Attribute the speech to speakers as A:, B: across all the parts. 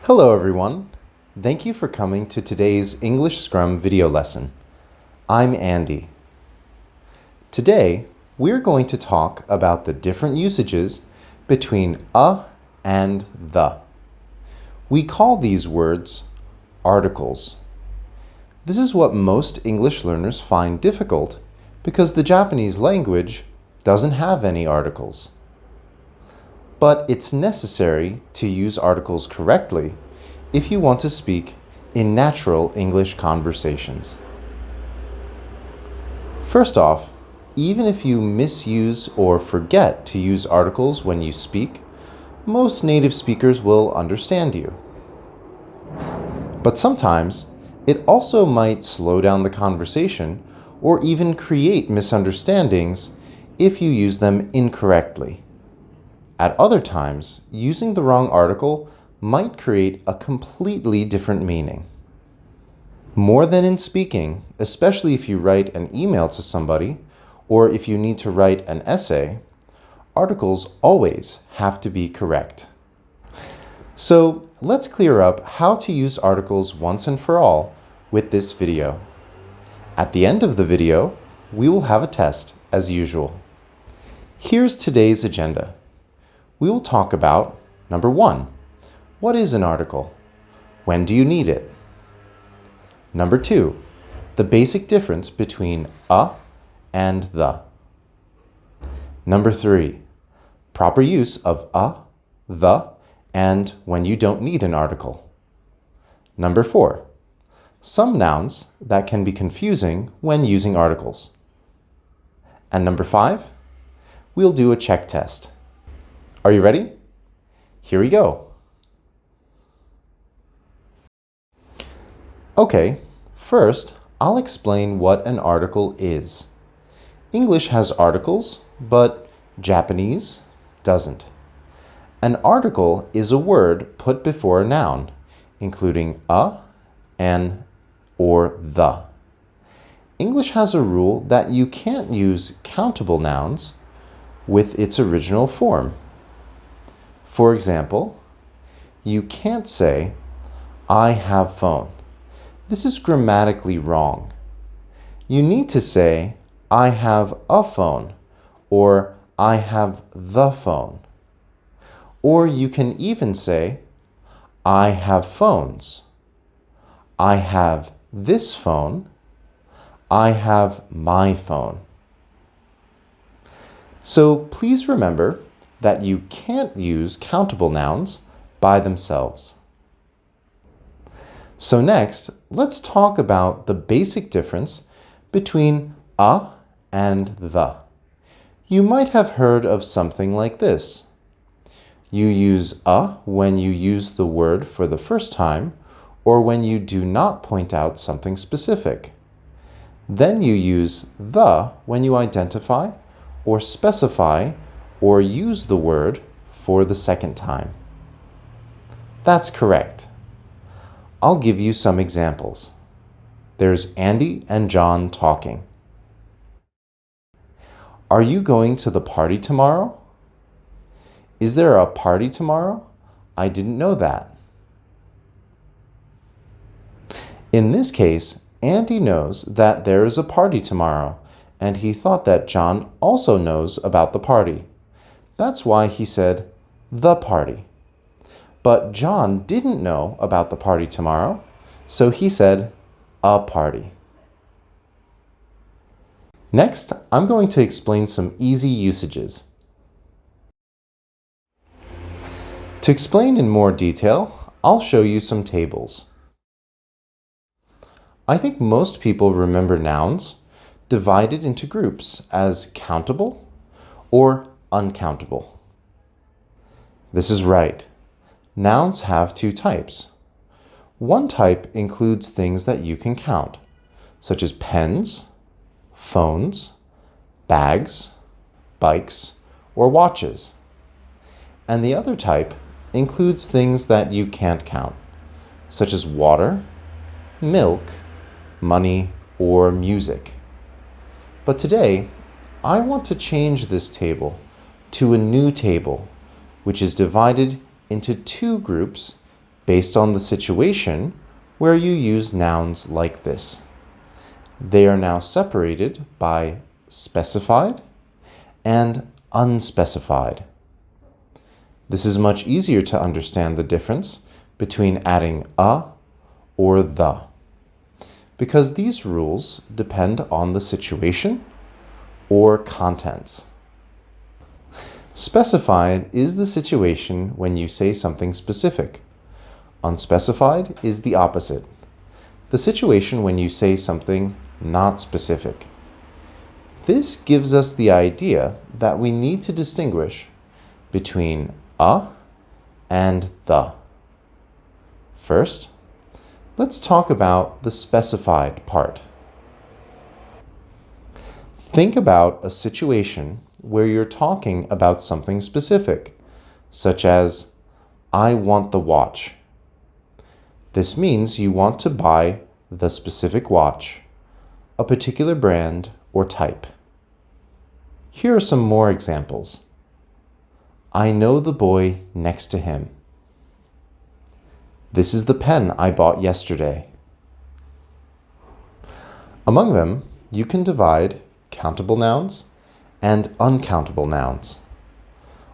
A: Hello everyone. Thank you for coming to today's English Scrum video lesson. I'm Andy. Today, we're going to talk about the different usages between a and the. We call these words articles. This is what most English learners find difficult because the Japanese language doesn't have any articles. But it's necessary to use articles correctly if you want to speak in natural English conversations. First off, even if you misuse or forget to use articles when you speak, most native speakers will understand you. But sometimes, it also might slow down the conversation or even create misunderstandings if you use them incorrectly. At other times, using the wrong article might create a completely different meaning. More than in speaking, especially if you write an email to somebody or if you need to write an essay, articles always have to be correct. So let's clear up how to use articles once and for all with this video. At the end of the video, we will have a test as usual. Here's today's agenda. We will talk about number 1. What is an article? When do you need it? Number 2. The basic difference between a and the. Number 3. Proper use of a, the, and when you don't need an article. Number 4. Some nouns that can be confusing when using articles. And number 5. We'll do a check test. Are you ready? Here we go. Okay, first, I'll explain what an article is. English has articles, but Japanese doesn't. An article is a word put before a noun, including a, an, or the. English has a rule that you can't use countable nouns with its original form. For example, you can't say, I have phone. This is grammatically wrong. You need to say, I have a phone, or I have the phone. Or you can even say, I have phones. I have this phone. I have my phone. So please remember that you can't use countable nouns by themselves. So next, let's talk about the basic difference between a and the. You might have heard of something like this. You use a when you use the word for the first time or when you do not point out something specific. Then you use the when you identify or specify or use the word for the second time. That's correct. I'll give you some examples. There's Andy and John talking. Are you going to the party tomorrow? Is there a party tomorrow? I didn't know that. In this case, Andy knows that there is a party tomorrow, and he thought that John also knows about the party. That's why he said, the party. But John didn't know about the party tomorrow, so he said, a party. Next, I'm going to explain some easy usages. To explain in more detail, I'll show you some tables. I think most people remember nouns divided into groups as countable or uncountable. This is right. Nouns have two types. One type includes things that you can count, such as pens, phones, bags, bikes, or watches. And the other type includes things that you can't count, such as water, milk, money, or music. But today, I want to change this table to a new table, which is divided into two groups based on the situation where you use nouns like this. They are now separated by specified and unspecified. This is much easier to understand the difference between adding a or the, because these rules depend on the situation or contents. Specified is the situation when you say something specific. Unspecified is the opposite, the situation when you say something not specific. This gives us the idea that we need to distinguish between a and the. First, let's talk about the specified part. Think about a situation where you're talking about something specific, such as, I want the watch. This means you want to buy the specific watch, a particular brand or type. Here are some more examples. I know the boy next to him. This is the pen I bought yesterday. Among them, you can divide countable nouns and uncountable nouns.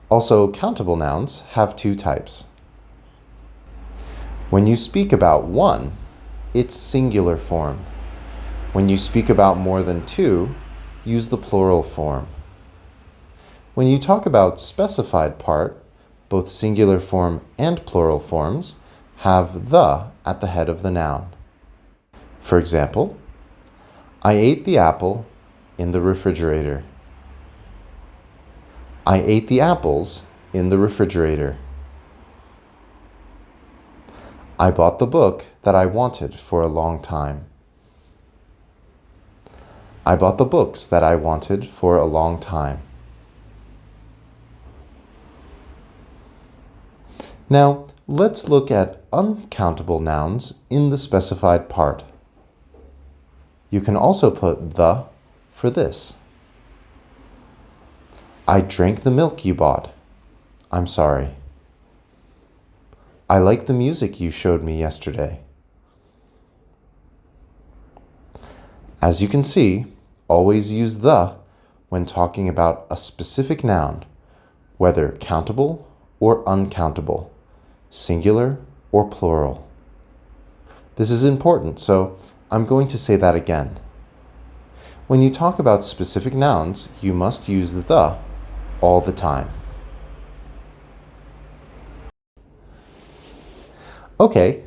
A: Also, countable nouns have two types. When you speak about one, it's singular form. When you speak about more than two, use the plural form. When you talk about specified part, both singular form and plural forms have the at the head of the noun. For example, I ate the apple in the refrigerator. I ate the apples in the refrigerator. I bought the book that I wanted for a long time. I bought the books that I wanted for a long time. Now, let's look at uncountable nouns in the specified part. You can also put the for this. I drank the milk you bought. I'm sorry. I like the music you showed me yesterday. As you can see, always use the when talking about a specific noun, whether countable or uncountable, singular or plural. This is important, so I'm going to say that again. When you talk about specific nouns, you must use the all the time. Okay,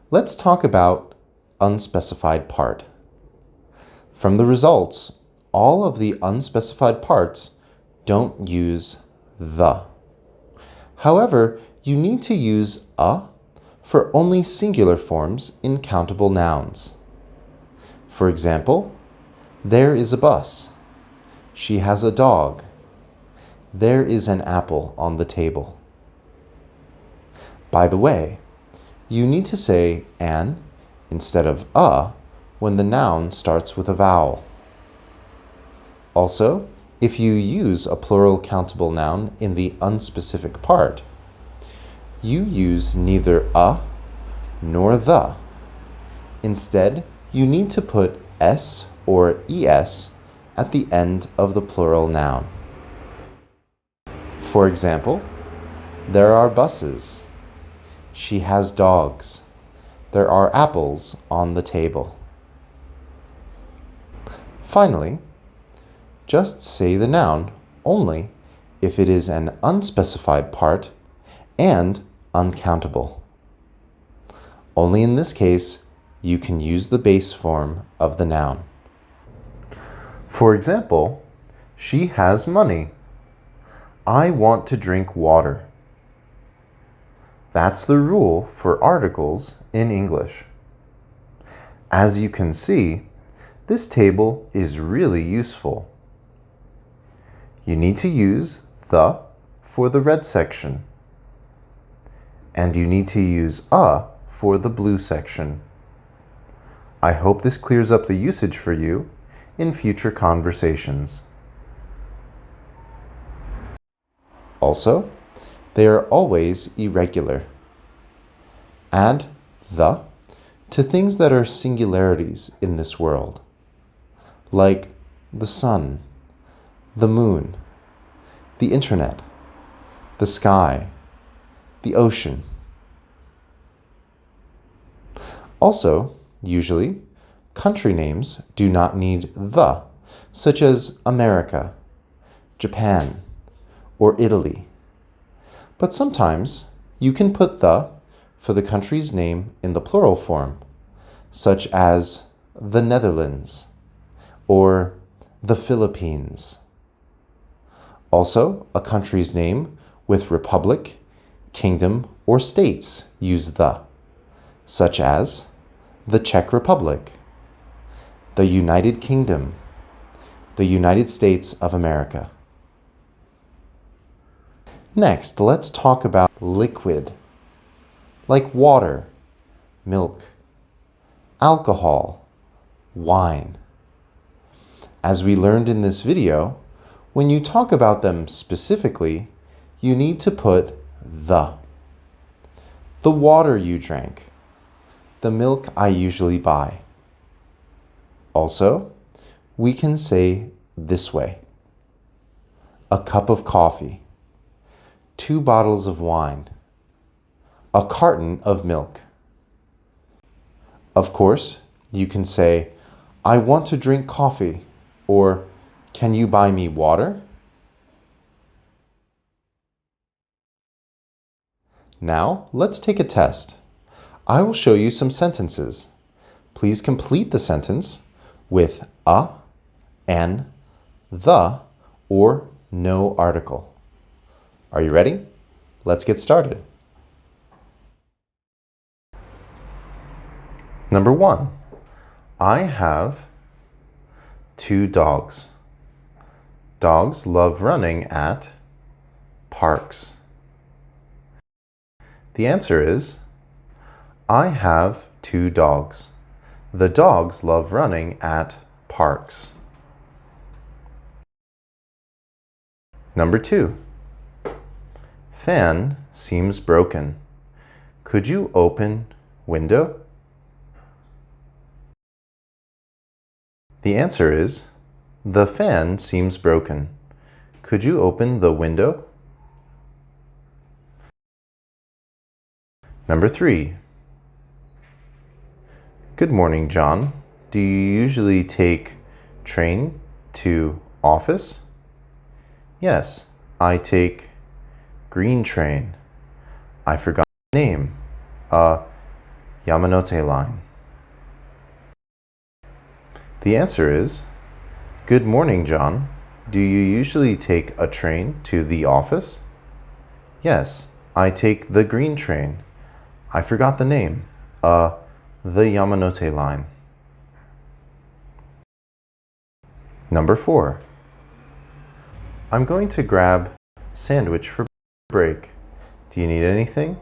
A: let's talk about unspecified part. From the results, all of the unspecified parts don't use the. However, you need to use a for only singular forms in countable nouns. For example, there is a bus. She has a dog. There is an apple on the table. By the way, you need to say an instead of a when the noun starts with a vowel. Also, if you use a plural countable noun in the unspecific part, you use neither a nor the. Instead, you need to put s or es at the end of the plural noun. For example, there are buses. She has dogs. There are apples on the table. Finally, just say the noun only if it is an unspecified part and uncountable. Only in this case, you can use the base form of the noun. For example, she has money. I want to drink water. That's the rule for articles in English. As you can see, this table is really useful. You need to use the for the red section, and you need to use a for the blue section. I hope this clears up the usage for you in future conversations. Also, they are always irregular. Add the to things that are singularities in this world, like the sun, the moon, the internet, the sky, the ocean. Also, usually, country names do not need the, such as America, Japan, or Italy. But sometimes you can put the for the country's name in the plural form, such as the Netherlands or the Philippines. Also, a country's name with republic, kingdom, or states use the, such as the Czech Republic, the United Kingdom, the United States of America. Next, let's talk about liquid, like water, milk, alcohol, wine. As we learned in this video, when you talk about them specifically, you need to put the. The water you drank, the milk I usually buy. Also, we can say this way: a cup of coffee, 2 bottles of wine, a carton of milk. Of course, you can say, I want to drink coffee, or can you buy me water? Now, let's take a test. I will show you some sentences. Please complete the sentence with a, an, the, or no article. Are you ready? Let's get started. Number 1. I have 2 dogs. Dogs love running at parks. The answer is, I have 2 dogs. The dogs love running at parks. Number 2. Fan seems broken. Could you open window? The answer is, the fan seems broken. Could you open the window? Number 3. Good morning, John. Do you usually take train to office? Yes, I take green train. I forgot the name. Yamanote line. The answer is, good morning, John. Do you usually take a train to the office? Yes, I take the green train. I forgot the name. The Yamanote line. Number 4. I'm going to grab sandwich for break. Do you need anything?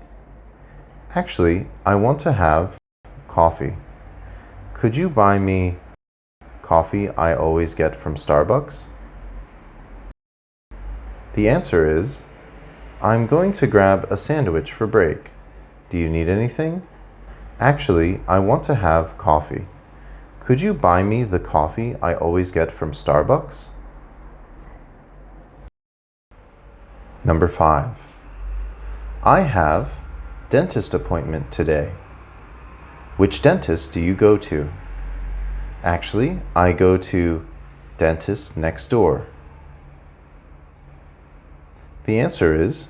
A: Actually, I want to have coffee. Could you buy me coffee I always get from Starbucks? The answer is, I'm going to grab a sandwich for break. Do you need anything? Actually, I want to have coffee. Could you buy me the coffee I always get from Starbucks? Number 5. I have dentist appointment today. Which dentist do you go to? Actually, I go to dentist next door. The answer is,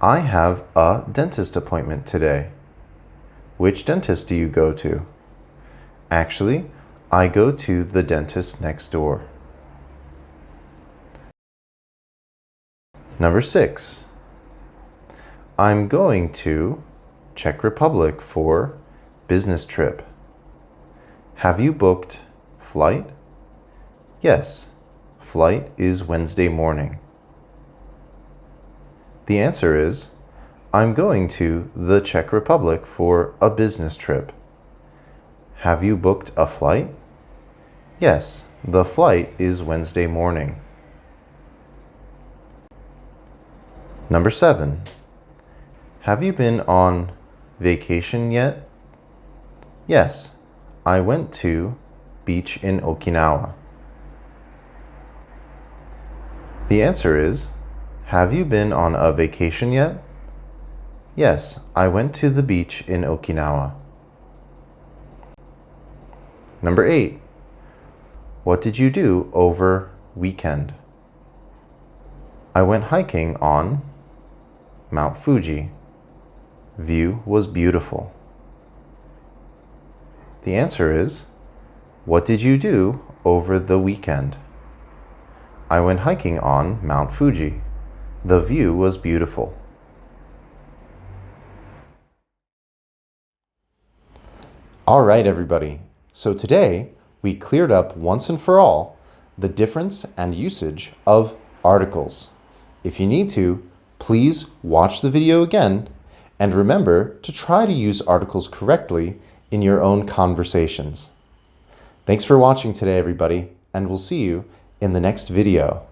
A: I have a dentist appointment today. Which dentist do you go to? Actually, I go to the dentist next door. Number 6. I'm going to Czech Republic for business trip. Have you booked flight? Yes, flight is Wednesday morning. The answer is, I'm going to the Czech Republic for a business trip. Have you booked a flight? Yes, the flight is Wednesday morning. Number 7. Have you been on vacation yet? Yes, I went to beach in Okinawa. The answer is, have you been on a vacation yet? Yes, I went to the beach in Okinawa. Number 8. What did you do over weekend? I went hiking on Mount Fuji. View was beautiful. The answer is, what did you do over the weekend? I went hiking on Mount Fuji. The view was beautiful. All right, everybody. So today, we cleared up once and for all the difference and usage of articles. If you need to, please watch the video again and remember to try to use articles correctly in your own conversations. Thanks for watching today, everybody, and we'll see you in the next video.